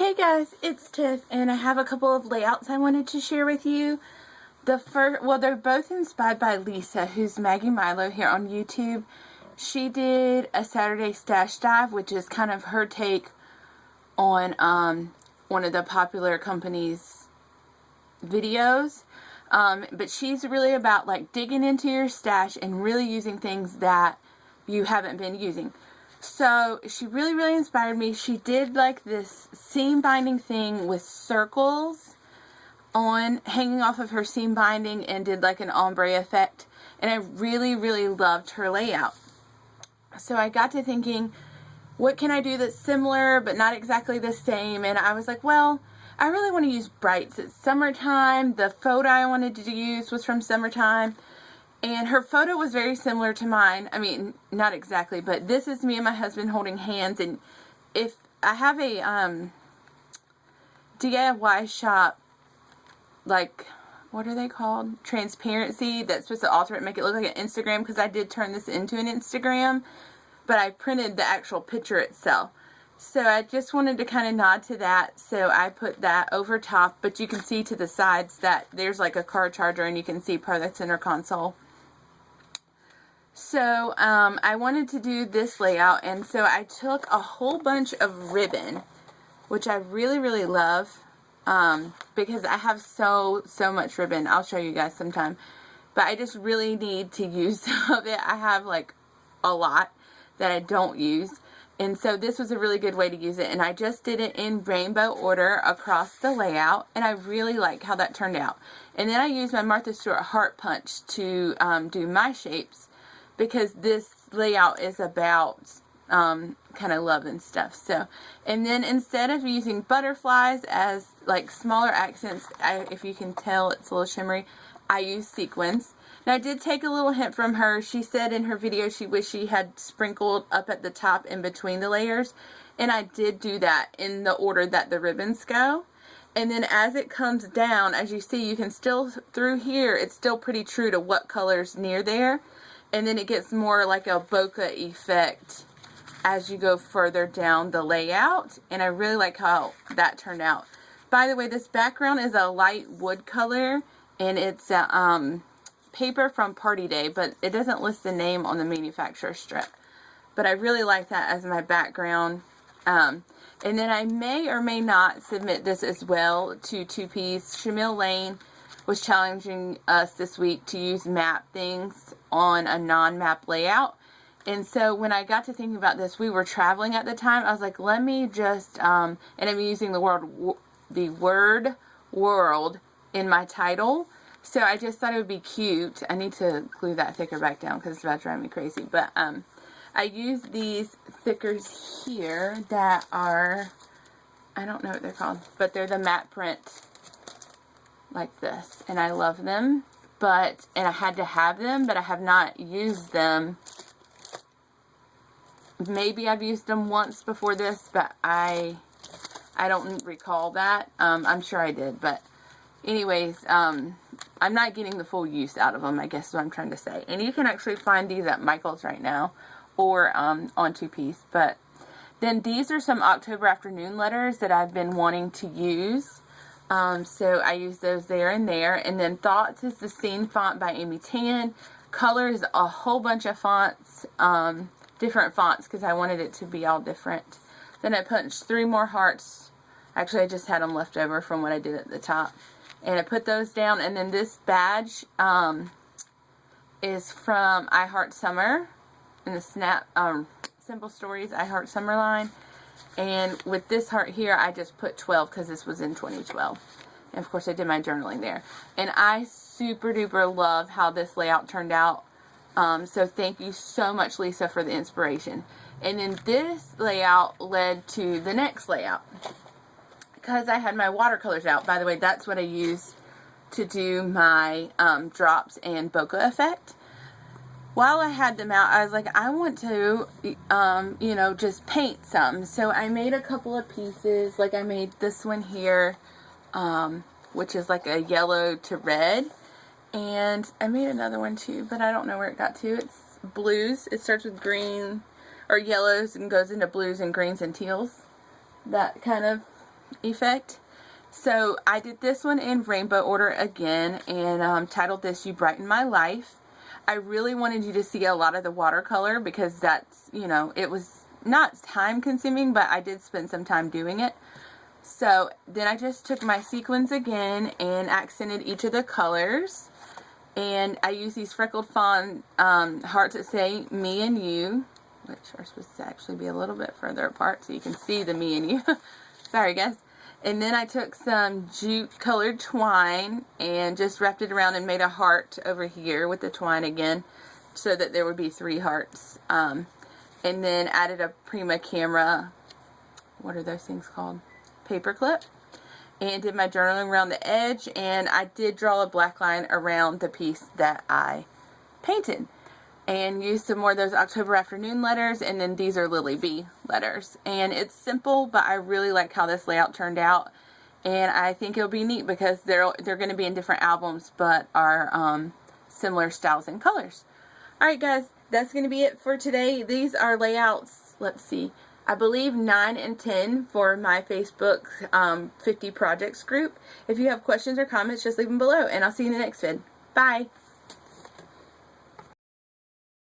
Hey guys, it's Tiff, and I have a couple of layouts I wanted to share with you. The first, well, they're both inspired by Lisa, who's Maggie Milo here on YouTube. She did a Saturday Stash Dive, which is kind of her take on one of the popular companies' videos. But she's really about like digging into your stash and really using things that you haven't been using. So she really inspired me. She did like this seam binding thing with circles on hanging off of her seam binding and did like an ombre effect, and I really loved her layout. So I got to thinking, what can I do that's similar but not exactly the same? And I was like, well, I really want to use brights. It's summertime. The photo I wanted to use was from summertime. And her photo was very similar to mine. I mean, not exactly, but this is me and my husband holding hands. And if I have a DIY shop, like, what are they called? Transparency, that's supposed to alter it, make it look like an Instagram, because I did turn this into an Instagram, but I printed the actual picture itself. So I just wanted to kind of nod to that, so I put that over top, but you can see to the sides that there's like a car charger, and you can see part of the center console. So I wanted to do this layout, and so I took a whole bunch of ribbon, which I really love, because I have so much ribbon. I'll show you guys sometime, but I just really need to use some of it. I have like a lot that I don't use, and so this was a really good way to use it. And I just did it in rainbow order across the layout, and I really like how that turned out. And then I used my Martha Stewart heart punch to do my shapes, because this layout is about kind of love and stuff. So, and then instead of using butterflies as like smaller accents, if you can tell it's a little shimmery, I use sequins. Now I did take a little hint from her. She said in her video she wished she had sprinkled up at the top in between the layers, and I did do that in the order that the ribbons go. And then as it comes down, as you see, you can still, through here, it's still pretty true to what color's near there. And then it gets more like a bokeh effect as you go further down the layout. And I really like how that turned out. By the way, this background is a light wood color, and it's a paper from Party Day, but it doesn't list the name on the manufacturer strip. But I really like that as my background. And then I may or may not submit this as well to 2Ps. Shamil Lane was challenging us this week to use map things on a non-map layout. And so when I got to thinking about this, we were traveling at the time. I was like, let me just, and I'm using the word world in my title. So I just thought it would be cute. I need to glue that thicker back down because it's about to drive me crazy. But I use these thickers here that are, I don't know what they're called, but they're the matte print like this. And I love them. And I had to have them, but I have not used them. Maybe I've used them once before this, but I don't recall that. I'm sure I did, but anyways, I'm not getting the full use out of them, I guess is what I'm trying to say. And you can actually find these at Michael's right now, or on 2Ps. But then these are some October afternoon letters that I've been wanting to use. So I use those there and there. And then Thoughts is the Scene font by Amy Tan. Color is a whole bunch of fonts, different fonts, because I wanted it to be all different. Then I punched 3 more hearts. Actually, I just had them left over from what I did at the top. And I put those down. And then this badge is from I Heart Summer in the Snap Simple Stories I Heart Summer line. And with this heart here, I just put 12 because this was in 2012. And of course, I did my journaling there. And I super duper love how this layout turned out. So thank you so much, Lisa, for the inspiration. And then this layout led to the next layout, because I had my watercolors out. By the way, that's what I used to do my drops and bokeh effect. While I had them out, I was like, I want to, you know, just paint some. So I made a couple of pieces. Like I made this one here, which is like a yellow to red. And I made another one too, but I don't know where it got to. It's blues. It starts with green or yellows and goes into blues and greens and teals. That kind of effect. So I did this one in rainbow order again, and titled this "You Brighten My Life." I really wanted you to see a lot of the watercolor because that's, you know, it was not time consuming, but I did spend some time doing it. So then I just took my sequins again and accented each of the colors. And I use these freckled fawn hearts that say me and you, which are supposed to actually be a little bit further apart so you can see the me and you. Sorry guys. And then I took some jute colored twine and just wrapped it around and made a heart over here with the twine again so that there would be 3 hearts. And then added a Prima camera, what are those things called? Paper clip. And did my journaling around the edge, and I did draw a black line around the piece that I painted. And used some more of those October afternoon letters, and then these are Lily Bee letters. And it's simple, but I really like how this layout turned out. And I think it'll be neat because they're going to be in different albums, but are similar styles and colors. Alright guys, that's going to be it for today. These are layouts, let's see, I believe 9 and 10 for my Facebook 50 projects group. If you have questions or comments, just leave them below, and I'll see you in the next vid. Bye!